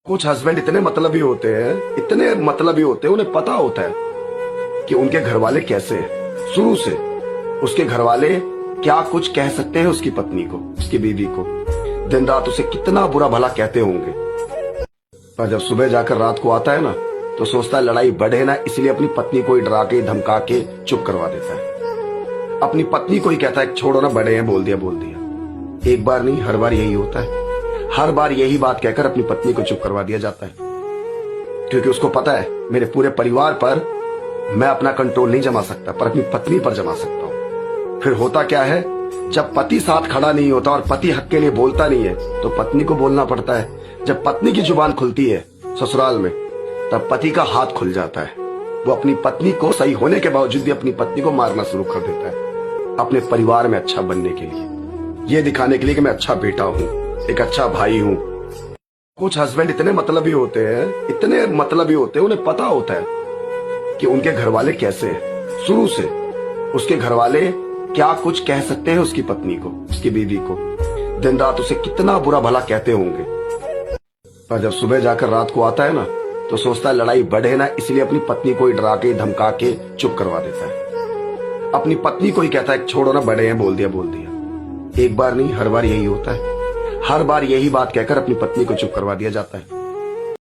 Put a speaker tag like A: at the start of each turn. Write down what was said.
A: कुछ हस्बैंड इतने मतलबी होते हैं, इतने मतलबी होते हैं, उन्हें पता होता है कि उनके घर वाले कैसे हैं। शुरू से उसके घर वाले क्या कुछ कह सकते हैं उसकी पत्नी को, उसकी बीवी को, दिन रात उसे कितना बुरा भला कहते होंगे। पर जब सुबह जाकर रात को आता है ना, तो सोचता है लड़ाई बढ़े ना, इसलिए अपनी पत्नी को ही डरा के धमका के चुप करवा देता है। अपनी पत्नी को ही कहता है छोड़ो ना, बड़े हैं, बोल दिया बोल दिया। एक बार नहीं, हर बार यही होता है। हर बार यही बात कहकर अपनी पत्नी को चुप करवा दिया जाता है, क्योंकि उसको पता है मेरे पूरे परिवार पर मैं अपना कंट्रोल नहीं जमा सकता, पर अपनी पत्नी पर जमा सकता हूं। फिर होता क्या है, जब पति साथ खड़ा नहीं होता और पति हक के लिए बोलता नहीं है, तो पत्नी को बोलना पड़ता है। जब पत्नी की जुबान खुलती है ससुराल में, तब पति का हाथ खुल जाता है। वो अपनी पत्नी को सही होने के बावजूद भी अपनी पत्नी को मारना शुरू कर देता है, अपने परिवार में अच्छा बनने के लिए, ये दिखाने के लिए कि मैं अच्छा बेटा हूं, एक अच्छा भाई हूं। कुछ हस्बैंड इतने मतलबी होते हैं, इतने मतलबी होते हैं, उन्हें पता होता है कि उनके घर वाले कैसे हैं। शुरू से उसके घर वाले क्या कुछ कह सकते हैं उसकी पत्नी को, उसकी बीवी को, दिन रात उसे कितना बुरा भला कहते होंगे। पर जब सुबह जाकर रात को आता है ना, तो सोचता है लड़ाई बढ़े ना, इसलिए अपनी पत्नी को ही डरा के धमका के चुप करवा देता है। अपनी पत्नी को ही कहता है छोड़ो ना, बड़े हैं, बोल दिया बोल दिया। एक बार नहीं, हर बार यही होता है। हर बार यही बात कहकर अपनी पत्नी को चुप करवा दिया जाता है।